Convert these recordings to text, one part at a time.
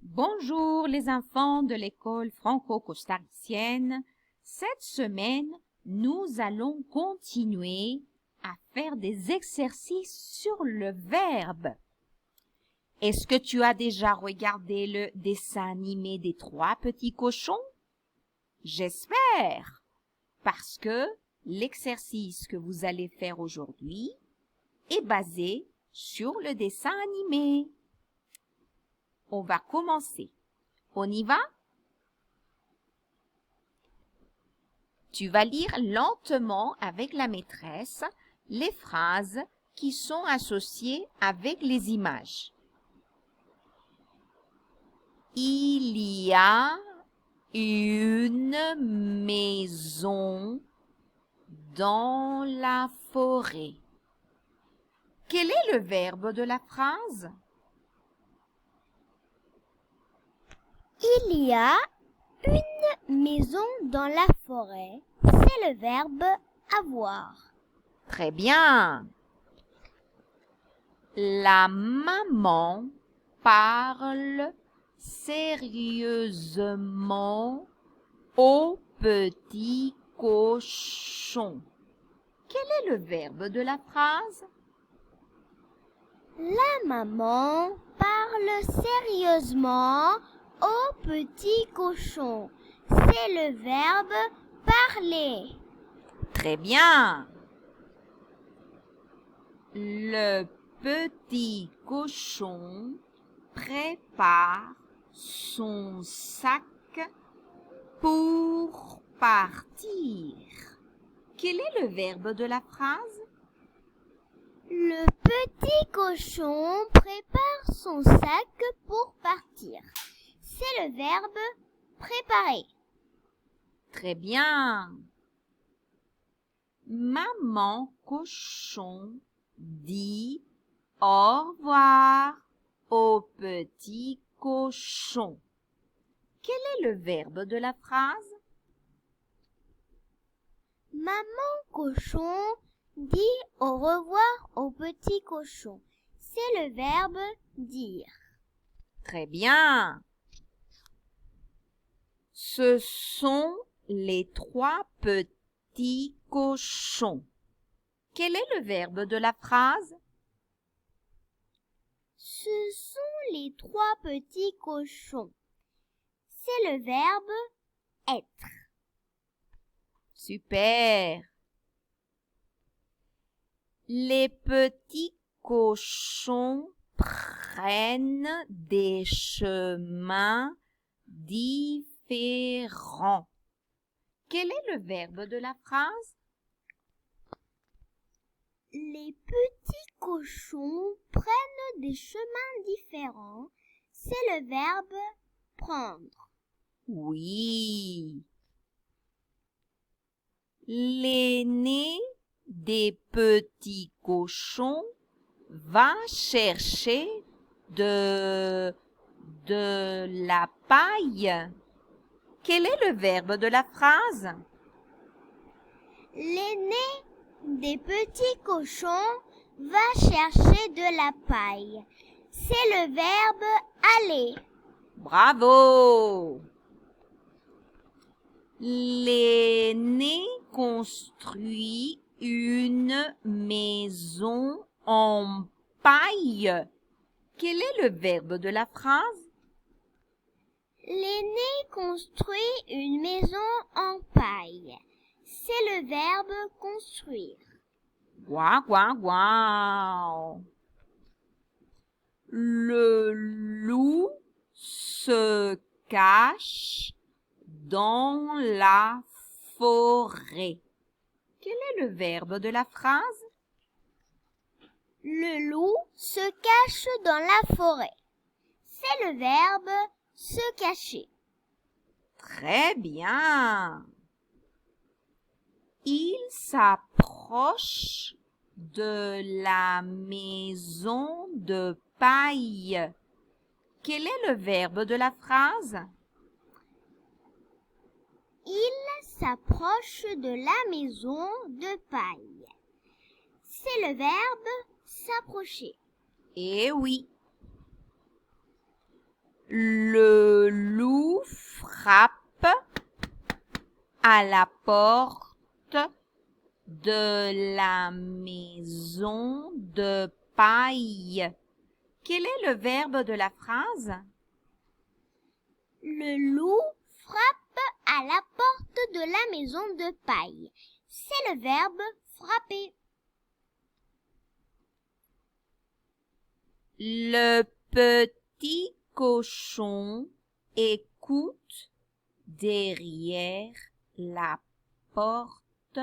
Bonjour les enfants de l'école franco-costaricienne. Cette semaine, nous allons continuer à faire des exercices sur le verbe. Est-ce que tu as déjà regardé le dessin animé des 3 petits cochons? J'espère, parce que l'exercice que vous allez faire aujourd'hui est basé sur le dessin animé. On va commencer. On y va? Tu vas lire lentement avec la maîtresse les phrases qui sont associées avec les images. Il y a une maison dans la forêt. Quel est le verbe de la phrase? Il y a une maison dans la forêt. C'est le verbe avoir. Très bien. La maman parle sérieusement au petit cochon. Quel est le verbe de la phrase? La maman parle sérieusement au petit cochon. C'est le verbe parler. Très bien. Le petit cochon prépare son sac pour partir. Quel est le verbe de la phrase? Le petit cochon prépare son sac pour partir. C'est le verbe préparer. Très bien. Maman cochon dit au revoir au petit cochon. Quel est le verbe de la phrase? Maman cochon dit au revoir au petit cochon. C'est le verbe dire. Très bien. Ce sont les 3 petits cochons. Quel est le verbe de la phrase? Ce sont les 3 petits cochons. C'est le verbe être. Super. Les petits cochons prennent des chemins différents. Quel est le verbe de la phrase? Les petits cochons prennent des chemins différents. C'est le verbe prendre. Oui. L'aîné des petits cochons va chercher de la paille. Quel est le verbe de la phrase? L'aîné des petits cochons va chercher de la paille. C'est le verbe aller. Bravo! L'aîné construit une maison en paille. Quel est le verbe de la phrase? L'aîné construit une maison en paille. C'est le verbe construire. Gouin, gouin, gouin. Le loup se cache dans la forêt. Quel est le verbe de la phrase? Le loup se cache dans la forêt. C'est le verbe se cacher. Très bien. Il s'approche de la maison de paille. Quel est le verbe de la phrase? Il s'approche de la maison de paille. C'est le verbe s'approcher. Eh oui. Le loup frappe à la porte de la maison de paille. Quel est le verbe de la phrase? Le loup frappe à la porte de la maison de paille. C'est le verbe frapper. Le petit cochon écoute derrière la porte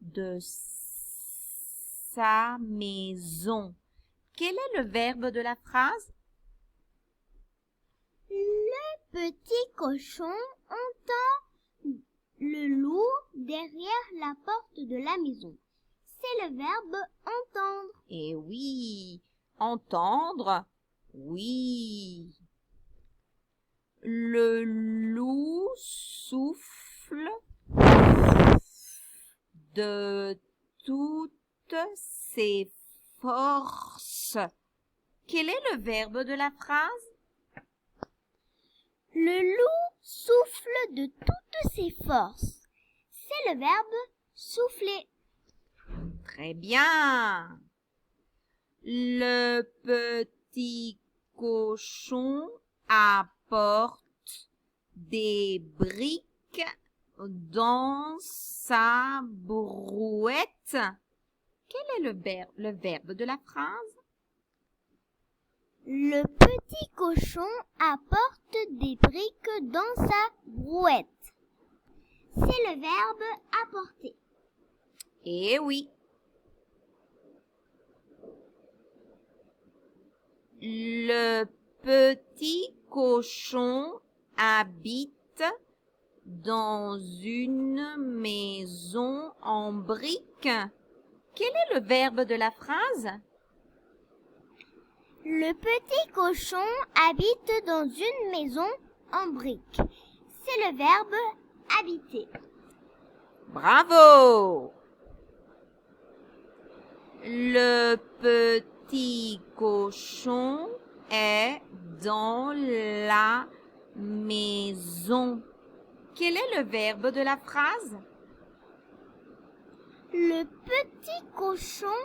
de sa maison. Quel est le verbe de la phrase? Le petit cochon entend le loup derrière la porte de la maison. C'est le verbe entendre. Eh oui, entendre, oui. Le loup souffle de toutes ses forces. Quel est le verbe de la phrase? Le loup souffle de toutes ses forces. C'est le verbe souffler. Très bien. Le petit cochon apporte des briques dans sa brouette. Quel est le verbe de la phrase? Le petit cochon apporte des briques dans sa brouette. C'est le verbe apporter. Eh oui. Le petit cochon habite dans une maison en briques. Quel est le verbe de la phrase? Le petit cochon habite dans une maison en briques. C'est le verbe habiter. Bravo! Le petit cochon est dans la maison. Quel est le verbe de la phrase? Le petit cochon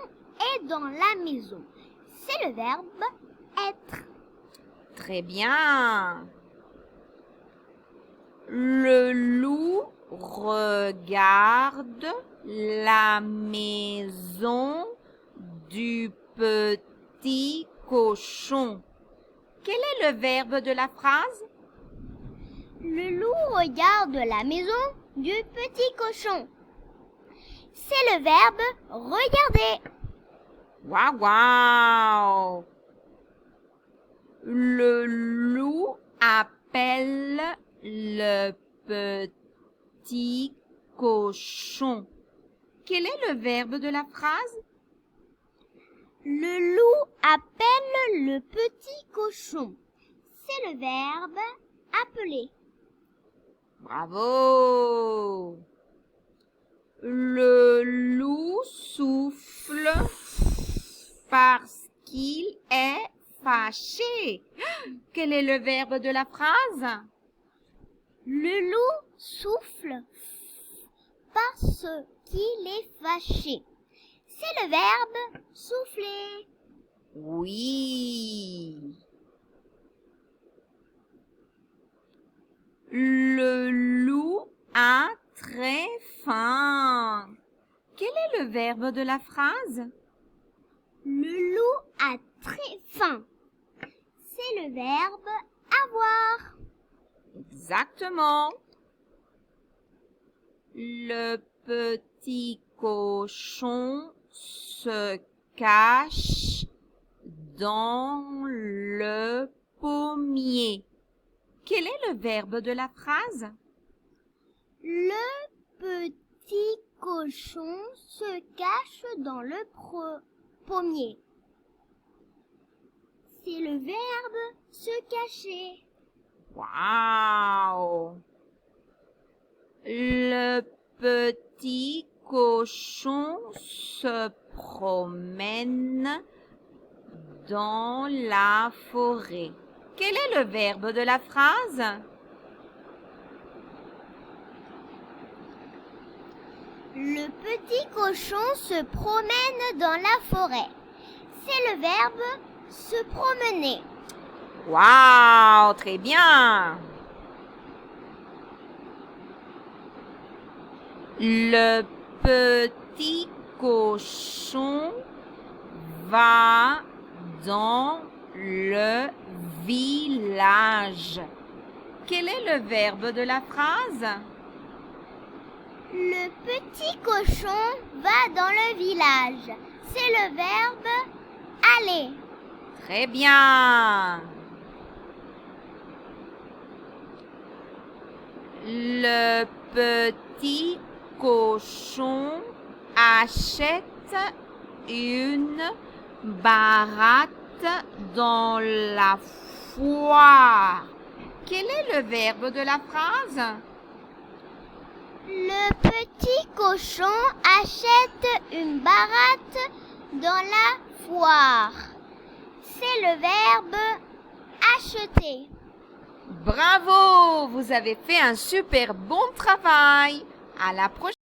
est dans la maison. C'est le verbe être. Très bien. Le loup regarde la maison du petit cochon. Quel est le verbe de la phrase? Le loup regarde la maison du petit cochon. C'est le verbe regarder. Waouh, waouh! Le loup appelle le petit cochon. Quel est le verbe de la phrase? Le loup appelle le petit cochon. C'est le verbe appeler. Bravo! Le loup souffle parce qu'il est fâché. Quel est le verbe de la phrase? Le loup souffle parce qu'il est fâché. C'est le verbe souffler. Oui. Le loup a très faim. Quel est le verbe de la phrase? Le loup a très faim. C'est le verbe avoir. Exactement. Le petit cochon se cache dans le pommier. Quel est le verbe de la phrase? Le petit cochon se cache dans le pommier. C'est le verbe se cacher. Waouh! Le petit cochon se promène dans la forêt. Quel est le verbe de la phrase? Le petit cochon se promène dans la forêt. C'est le verbe se promener. Waouh, très bien. Le petit cochon va dans le village. Quel est le verbe de la phrase? Le petit cochon va dans le village. C'est le verbe aller. Très bien. Le petit cochon achète une baratte dans la foire. Quel est le verbe de la phrase? Le petit cochon achète une baratte dans la foire. C'est le verbe acheter. Bravo, vous avez fait un super bon travail. À la prochaine.